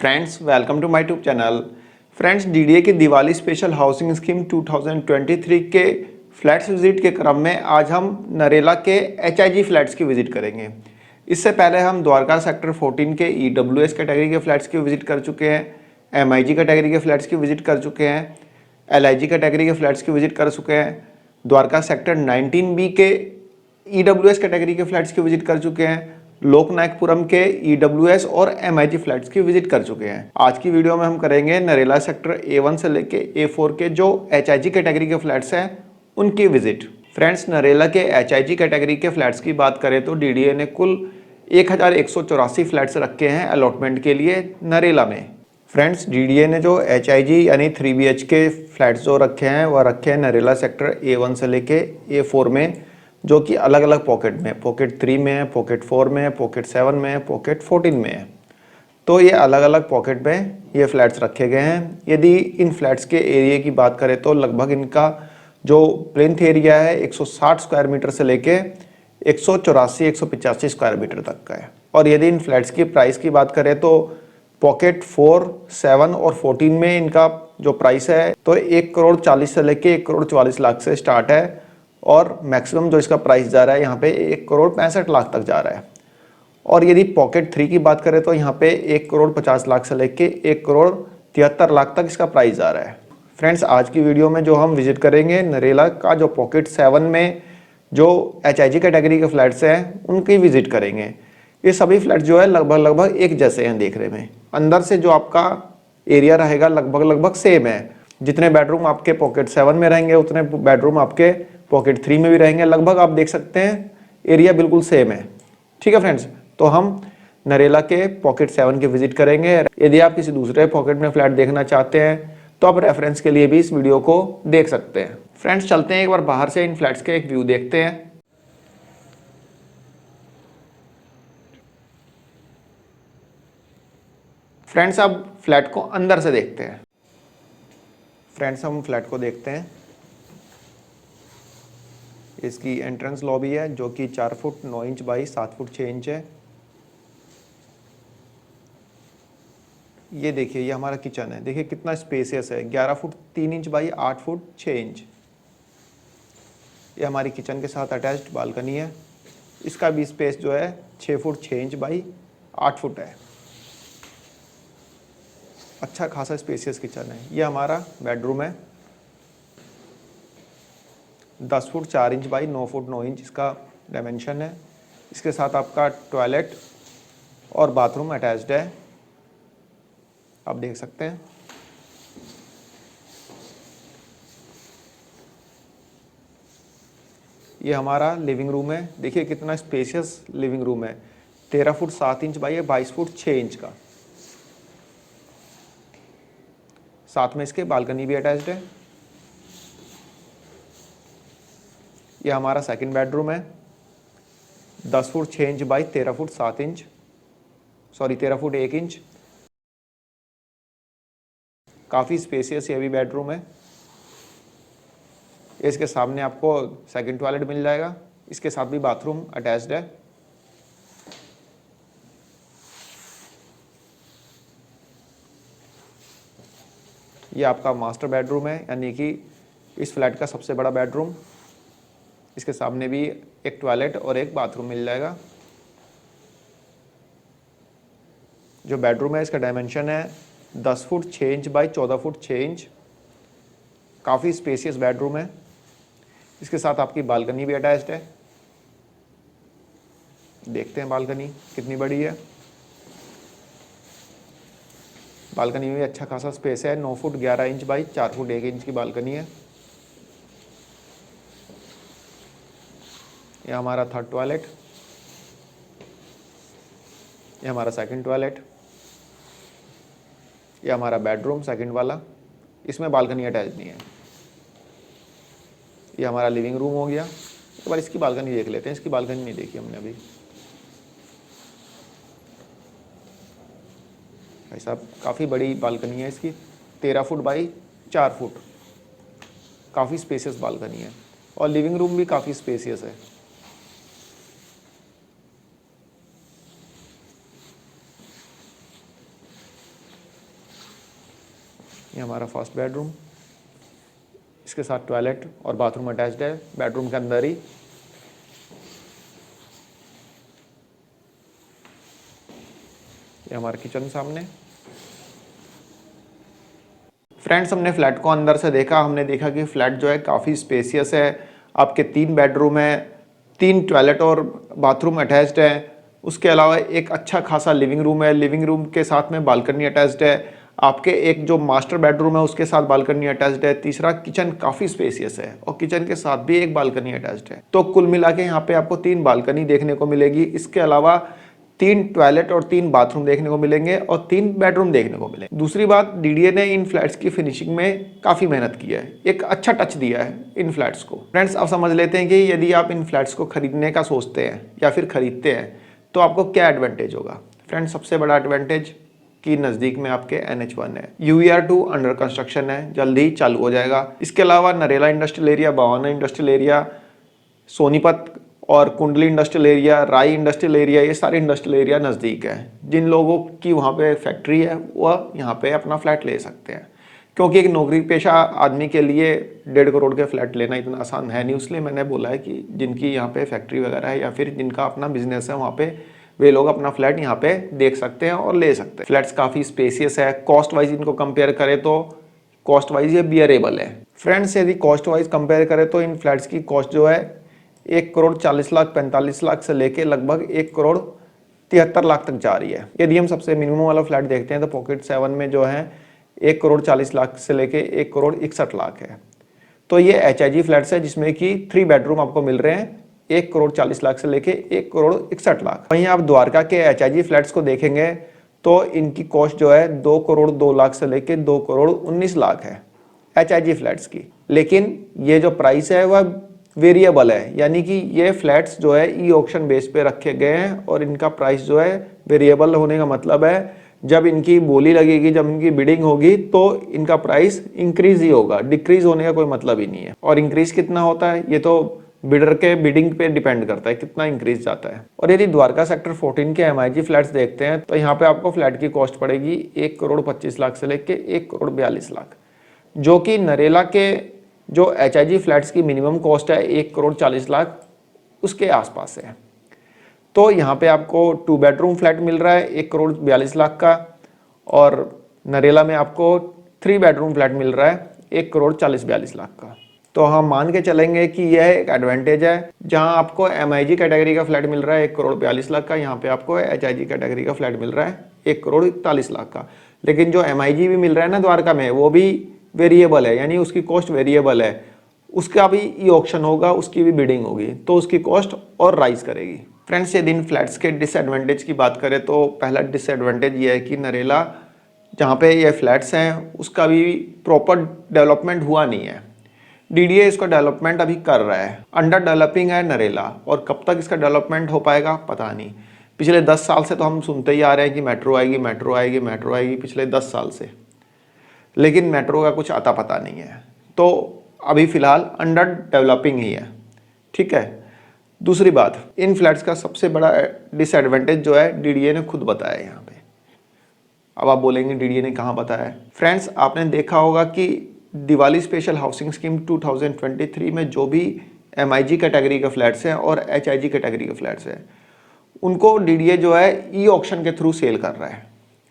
Friends welcome to my YouTube channel. Friends DDA की Diwali special housing scheme 2023 के flats visit के क्रम में आज हम नरेला के एचआईजी फ्लैट्स की विजिट करेंगे। इससे पहले हम द्वारका सेक्टर 14 के ईडब्ल्यूएस कैटेगरी के फ्लैट्स की विजिट कर चुके हैं, एमआईजी कैटेगरी के फ्लैट्स की विजिट कर चुके हैं, एलआईजी कैटेगरी के फ्लैट्स की विजिट कर चुके हैं, द्वारका सेक्टर 19B के ईडब्ल्यूएस कैटेगरी के फ्लैट्स की विजिट कर चुके हैं, लोकनायकपुरम के ईडब्ल्यूएस और एमआईजी फ्लैट्स की विजिट कर चुके हैं। आज की वीडियो में हम करेंगे नरेला सेक्टर A1 से लेके A4 के जो एचआईजी कैटेगरी के फ्लैट्स हैं उनकी विजिट। फ्रेंड्स नरेला के एचआईजी कैटेगरी के फ्लैट्स की बात करें तो डीडीए ने कुल 1184 फ्लैट्स रखे हैं अलॉटमेंट के लिए नरेला में। फ्रेंड्स डीडीए ने जो एचआईजी यानी 3BH के फ्लैट्स जो रखे हैं वह रखे हैं नरेला सेक्टर A1 से लेके A4 में, जो कि अलग अलग पॉकेट में, पॉकेट 3 में है, पॉकेट 4 में है, पॉकेट 7 में है, पॉकेट 14 में है। तो ये अलग अलग पॉकेट में ये फ्लैट्स रखे गए हैं। यदि इन फ्लैट्स के एरिया की बात करें तो लगभग इनका जो प्लेंथ एरिया है 160 स्क्वायर मीटर से लेके 184-185 स्क्वायर मीटर तक का है। और यदि इन फ्लैट्स की प्राइस की बात करें तो पॉकेट 4, 7 और 14 में इनका जो प्राइस है तो 1,40,40,000 से लेके 1,44,00,000 से स्टार्ट है और मैक्सिमम जो इसका प्राइस जा रहा है यहाँ पे 1,65,00,000 तक जा रहा है। और यदि पॉकेट 3 की बात करें तो यहाँ पे 1,50,00,000 से लेके 1,73,00,000 तक इसका प्राइस जा रहा है। फ्रेंड्स आज की वीडियो में जो हम विजिट करेंगे नरेला का जो पॉकेट 7 में जो एचआईजी कैटेगरी के फ्लैट्स हैं उनकी विजिट करेंगे। ये सभी फ्लैट्स जो है लगभग एक जैसे हैं देखने में। अंदर से जो आपका एरिया रहेगा लगभग सेम है। जितने बेडरूम आपके पॉकेट 7 में रहेंगे उतने बेडरूम आपके पॉकेट 3 में भी रहेंगे। लगभग आप देख सकते हैं एरिया बिल्कुल सेम है। ठीक है फ्रेंड्स, तो हम नरेला के पॉकेट 7 की विजिट करेंगे। यदि आप किसी दूसरे पॉकेट में फ्लैट देखना चाहते हैं तो आप रेफरेंस के लिए भी इस वीडियो को देख सकते हैं। फ्रेंड्स चलते हैं एक बार बाहर से इन फ्लैट्स के एक व्यू देखते हैं। फ्रेंड्स अब फ्लैट को अंदर से देखते हैं। फ्रेंड्स हम फ्लैट को देखते हैं। इसकी एंट्रेंस लॉबी है जो कि 4 foot 9 inch by 7 foot 6 inch है। ये देखिए ये हमारा किचन है, देखिए कितना स्पेसियस है, 11 foot 3 inch by 8 foot 6 inch. ये हमारी किचन के साथ अटैच्ड बालकनी है। इसका भी स्पेस जो है 6 फुट 6 इंच बाई 8 फुट है। अच्छा खासा स्पेसियस किचन है। ये हमारा बेडरूम है, 10 foot 4 inch by 9 foot 9 inch इसका डायमेंशन है। इसके साथ आपका टॉयलेट और बाथरूम अटैच्ड है, आप देख सकते हैं। ये हमारा लिविंग रूम है, देखिए कितना स्पेशियस लिविंग रूम है। 13 foot 7 inch by 22 foot 6 inch का। साथ में इसके बालकनी भी अटैच्ड है। ये हमारा सेकंड बेडरूम है, 10 foot 6 inch by 13 foot 7 inch, sorry 13 foot 1 inch. काफ़ी स्पेसियस ये भी बेडरूम है। इसके सामने आपको सेकंड टॉयलेट मिल जाएगा। इसके साथ भी बाथरूम अटैच्ड है। ये आपका मास्टर बेडरूम है, यानी कि इस फ्लैट का सबसे बड़ा बेडरूम। इसके सामने भी एक टॉयलेट और एक बाथरूम मिल जाएगा। जो बेडरूम है इसका डायमेंशन है 10 foot 6 inch by 14 foot 6 inch. काफ़ी स्पेसियस बेडरूम है। इसके साथ आपकी बालकनी भी अटैच्ड है। देखते हैं बालकनी कितनी बड़ी है। बालकनी में भी अच्छा खासा स्पेस है, 9 foot 11 inch by 4 foot 1 inch की बालकनी है। ये हमारा थर्ड टॉयलेट, ये हमारा सेकंड टॉयलेट, ये हमारा बेडरूम सेकंड वाला, इसमें बालकनी अटैच नहीं है। ये हमारा लिविंग रूम हो गया। एक बार इसकी बालकनी देख लेते हैं, इसकी बालकनी नहीं देखी हमने अभी। भाई साहब काफ़ी बड़ी बालकनी है इसकी, 13 फुट बाई 4 फुट। काफ़ी स्पेसियस बालकनी है और लिविंग रूम भी काफ़ी स्पेसियस है। ये हमारा फर्स्ट बेडरूम, इसके साथ टॉयलेट और बाथरूम अटैच्ड है बेडरूम के अंदर ही। ये हमारा किचन सामने। फ्रेंड्स, हमने फ्लैट को अंदर से देखा, हमने देखा कि फ्लैट जो है काफ़ी स्पेसियस है। आपके 3 बेडरूम है, 3 टॉयलेट और बाथरूम अटैच्ड है। उसके अलावा एक अच्छा खासा लिविंग रूम है, लिविंग रूम के साथ में बालकनी अटैच्ड है। आपके एक जो मास्टर बेडरूम है उसके साथ बालकनी अटैच्ड है। तीसरा, किचन काफ़ी स्पेसियस है और किचन के साथ भी एक बालकनी अटैच्ड है। तो कुल मिला के यहाँ पे आपको 3 बालकनी देखने को मिलेगी। इसके अलावा 3 टॉयलेट और 3 बाथरूम देखने को मिलेंगे और 3 बेडरूम देखने को मिलेंगे। दूसरी बात, डीडीए ने इन फ्लैट्स की फिनिशिंग में काफ़ी मेहनत की है, एक अच्छा टच दिया है इन फ्लैट्स को। फ्रेंड्स, अब समझ लेते हैं कि यदि आप इन फ्लैट्स को खरीदने का सोचते हैं या फिर खरीदते हैं तो आपको क्या एडवांटेज होगा। फ्रेंड्स, सबसे बड़ा एडवांटेज कि नज़दीक में आपके NH1 है, UER2 अंडर कंस्ट्रक्शन है, जल्दी ही चालू हो जाएगा। इसके अलावा Narela industrial area, Bawana industrial area, Sonipat और कुंडली इंडस्ट्रियल एरिया, राई इंडस्ट्रियल एरिया, ये सारे इंडस्ट्रियल एरिया नज़दीक है। जिन लोगों की वहाँ पे फैक्ट्री है वह यहाँ पे अपना फ्लैट ले सकते हैं, क्योंकि एक नौकरी पेशा आदमी के लिए 1.5 करोड़ के फ्लैट लेना इतना आसान है नहीं। इसलिए मैंने बोला है कि जिनकी यहाँ पे फैक्ट्री वगैरह है या फिर जिनका अपना बिजनेस है वहाँ पे वे लोग अपना फ्लैट यहाँ पे देख सकते हैं और ले सकते हैं। फ्लैट्स काफ़ी स्पेसियस है। कॉस्ट वाइज इनको कंपेयर करें तो कॉस्ट वाइज ये बियरेबल है। फ्रेंड्स, यदि कॉस्ट वाइज कंपेयर करें तो इन फ्लैट्स की कॉस्ट जो है 1 करोड़ 40 लाख 45 लाख से लेके लगभग 1 करोड़ 73 लाख तक जा रही है। यदि हम सबसे मिनिमम वाला फ्लैट देखते हैं तो पॉकेट 7 में जो है 1 करोड़ 40 लाख से लेके 1 करोड़ 61 लाख है। तो ये HIG फ्लैट्स है जिसमें कि 3 बेडरूम आपको मिल रहे हैं 1 करोड़ 40 लाख से लेके 1 करोड़ 61 लाख। वहीं आप द्वारका के HIG फ्लैट्स को देखेंगे तो इनकी कॉस्ट जो है 2 करोड़ 2 लाख से लेके 2 करोड़ 19 लाख है HIG फ्लैट्स की। लेकिन ये जो प्राइस है वह वेरिएबल है, यानी कि ये फ्लैट्स जो है ई ऑक्शन बेस पे रखे गए हैं और इनका प्राइस जो है वेरिएबल होने का मतलब है जब इनकी बोली लगेगी, जब इनकी बिडिंग होगी तो इनका प्राइस इंक्रीज ही होगा, डिक्रीज होने का कोई मतलब ही नहीं है। और इंक्रीज कितना होता है ये तो बिडर के बिडिंग पे डिपेंड करता है कितना इंक्रीज जाता है। और यदि द्वारका सेक्टर 14 के MIG फ्लैट्स देखते हैं तो यहाँ पे आपको फ्लैट की कॉस्ट पड़ेगी 1 करोड़ 25 लाख से लेके 1 करोड़ 42 लाख, जो कि नरेला के जो HIG फ्लैट्स की मिनिमम कॉस्ट है 1 करोड़ 40 लाख उसके आसपास है। तो यहाँ पे आपको 2 बेडरूम फ्लैट मिल रहा है 1 करोड़ 42 लाख का, और नरेला में आपको 3 बेडरूम फ्लैट मिल रहा है 1 करोड़ 40-42 लाख का। तो हम मान के चलेंगे कि यह एक एडवांटेज है। जहाँ आपको MIG कैटेगरी का फ्लैट मिल रहा है 1 करोड़ 42 लाख का, यहाँ पे आपको HIG कैटेगरी का फ्लैट मिल रहा है 1 करोड़ 41 लाख का। लेकिन जो MIG भी मिल रहा है ना द्वारका में, वो भी वेरिएबल है, यानी उसकी कॉस्ट वेरिएबल है, उसका भी ई ऑक्शन होगा, उसकी भी बिडिंग होगी, तो उसकी कॉस्ट और राइज करेगी। फ्रेंड्स, यदि इन फ्लैट्स के डिसएडवांटेज की बात करें तो पहला डिसएडवांटेज ये है कि नरेला जहाँ पे ये फ्लैट्स हैं उसका भी प्रॉपर डेवलपमेंट हुआ नहीं है। डीडीए इसका डेवलपमेंट अभी कर रहा है, अंडर डेवलपिंग है नरेला, और कब तक इसका डेवलपमेंट हो पाएगा पता नहीं। पिछले 10 साल से तो हम सुनते ही आ रहे हैं कि मेट्रो आएगी, मेट्रो आएगी, मेट्रो आएगी, पिछले 10 साल से, लेकिन मेट्रो का कुछ आता पता नहीं है। तो अभी फ़िलहाल अंडर डेवलपिंग ही है, ठीक है। दूसरी बात, इन फ्लैट्स का सबसे बड़ा डिसएडवांटेज जो है डीडीए ने खुद बताया यहाँ पे। अब आप बोलेंगे डीडीए ने कहाँ बताया? फ्रेंड्स, आपने देखा होगा कि दिवाली स्पेशल हाउसिंग स्कीम 2023 में जो भी MIG कैटेगरी के फ्लैट्स हैं और HIG कैटेगरी के फ्लैट्स हैं उनको डीडीए जो है ई ऑक्शन के थ्रू सेल कर रहा है,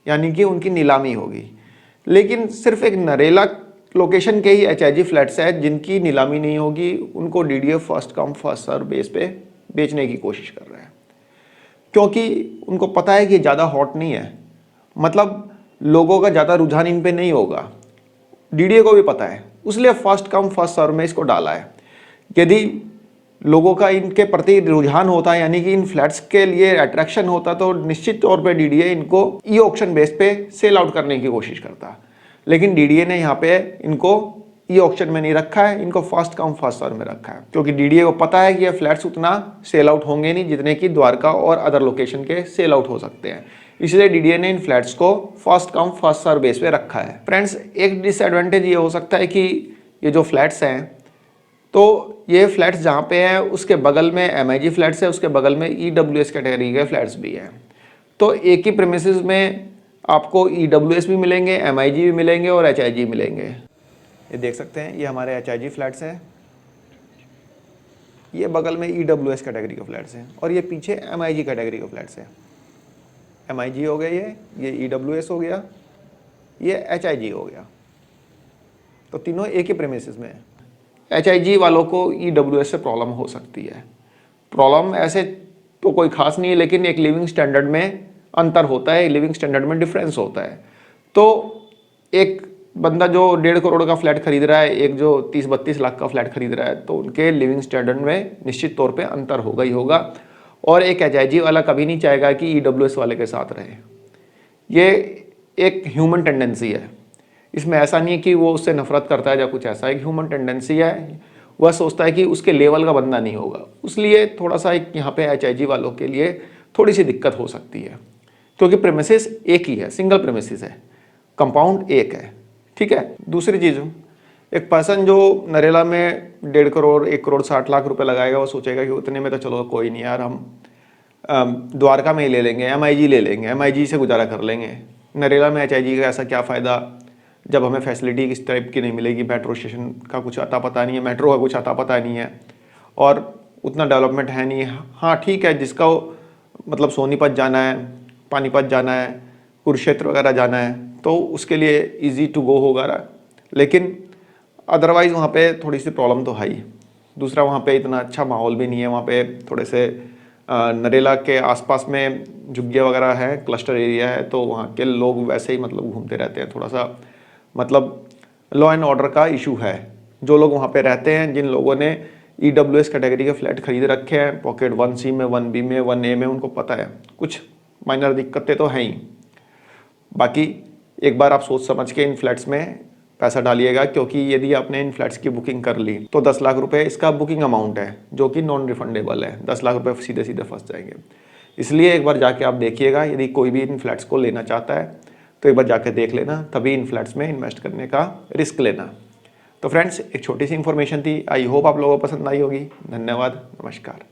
यानी कि उनकी नीलामी होगी। लेकिन सिर्फ एक नरेला लोकेशन के ही HIG फ्लैट्स हैं जिनकी नीलामी नहीं होगी, उनको DDA first come first serve base पे बेचने की कोशिश कर रहा है, क्योंकि उनको पता है कि ज़्यादा हॉट नहीं है, मतलब लोगों का ज़्यादा रुझान इन पे नहीं होगा। डीडीए को भी पता है, इसलिए फर्स्ट कम फर्स्ट सर्व में इसको डाला है। यदि लोगों का इनके प्रति रुझान होता है, यानी कि इन फ्लैट्स के लिए अट्रैक्शन होता, तो निश्चित तौर पे डीडीए इनको ई ऑक्शन बेस पे सेल आउट करने की कोशिश करता। लेकिन डीडीए ने यहाँ पे इनको ई ऑक्शन में नहीं रखा है, इनको फर्स्ट कम फर्स्ट सर्व में रखा है, क्योंकि डीडीए को पता है कि ये फ्लैट्स उतना सेल आउट होंगे नहीं जितने कि द्वारका और अदर लोकेशन के सेल आउट हो सकते हैं। इसलिए डीडीए ने इन फ्लैट्स को first come first serve base पे रखा है। फ्रेंड्स, एक डिसएडवांटेज ये हो सकता है कि ये जो फ्लैट्स हैं, तो ये फ्लैट्स जहाँ पे हैं उसके बगल में MIG फ्लैट्स है, उसके बगल में EWS कैटेगरी के फ्लैट्स भी हैं। तो एक ही प्रेमिसेस में आपको EWS भी मिलेंगे, MIG भी मिलेंगे और HIG मिलेंगे। ये देख सकते हैं, ये हमारे HIG फ्लैट्स हैं, ये बगल में EWS कैटेगरी के फ्लैट्स हैं और ये पीछे MIG कैटेगरी के फ्लैट्स हैं। MIG हो गया ये EWS हो गया, ये HIG हो गया। तो तीनों एक ही प्रेमिसेस में है। HIG वालों को EWS से प्रॉब्लम हो सकती है। प्रॉब्लम ऐसे तो कोई खास नहीं है, लेकिन एक लिविंग स्टैंडर्ड में अंतर होता है, लिविंग स्टैंडर्ड में डिफरेंस होता है। तो एक बंदा जो 1.5 करोड़ का फ्लैट खरीद रहा है, एक जो 30-32 लाख का फ्लैट खरीद रहा है, तो उनके लिविंग स्टैंडर्ड में निश्चित तौर पे अंतर होगा ही होगा। और एक HIG वाला कभी नहीं चाहेगा कि EWS वाले के साथ रहे। ये एक ह्यूमन टेंडेंसी है, इसमें ऐसा नहीं है कि वो उससे नफरत करता है या कुछ ऐसा। एक ह्यूमन टेंडेंसी है, वह सोचता है कि उसके लेवल का बंदा नहीं होगा, इसलिए थोड़ा सा एक यहाँ पे HIG वालों के लिए थोड़ी सी दिक्कत हो सकती है, क्योंकि प्रेमिसेस एक ही है, सिंगल प्रेमिसेस है, कंपाउंड एक है। ठीक है। दूसरी चीज़, एक पर्सन जो नरेला में 1.5 करोड़ 1 करोड़ 60 लाख रुपए लगाएगा, वो सोचेगा कि उतने में तो चलो कोई नहीं यार, हम द्वारका में ही ले लेंगे, MIG ले लेंगे, MIG से गुजारा कर लेंगे। नरेला में HIG का ऐसा क्या फ़ायदा जब हमें फैसिलिटी किस टाइप की नहीं मिलेगी, मेट्रो स्टेशन का कुछ अता पता नहीं है, मेट्रो का कुछ अता पता नहीं है और उतना डेवलपमेंट है नहीं। हाँ ठीक है, जिसका मतलब सोनीपत जाना है, पानीपत जाना है, कुरुक्षेत्र वगैरह जाना है, तो उसके लिए इजी टू गो होगा, लेकिन अदरवाइज़ वहाँ पे थोड़ी सी प्रॉब्लम तो है ही। दूसरा, वहाँ पे इतना अच्छा माहौल भी नहीं है, वहाँ पे थोड़े से नरेला के आसपास में झुग्गियाँ वगैरह है, क्लस्टर एरिया है, तो वहाँ के लोग वैसे ही मतलब घूमते रहते हैं। थोड़ा सा मतलब लॉ एंड ऑर्डर का इशू है। जो लोग वहाँ पे रहते हैं, जिन लोगों ने EWS कैटेगरी के फ्लैट खरीद रखे हैं, पॉकेट 1C में, 1B में, 1A में, उनको पता है कुछ माइनर दिक्कतें तो हैं ही। बाकी एक बार आप सोच समझ के इन फ्लैट्स में पैसा डालिएगा, क्योंकि यदि आपने इन फ्लैट्स की बुकिंग कर ली तो 10 लाख रुपए इसका बुकिंग अमाउंट है, जो कि नॉन रिफंडेबल है। 10 लाख रुपए सीधे सीधे फंस जाएंगे। इसलिए एक बार जाके आप देखिएगा, यदि कोई भी इन फ्लैट्स को लेना चाहता है तो एक बार जाके देख लेना, तभी इन फ्लैट्स में इन्वेस्ट करने का रिस्क लेना। तो फ्रेंड्स, एक छोटी सी इन्फॉर्मेशन थी, आई होप आप लोगों को पसंद आई होगी। धन्यवाद, नमस्कार।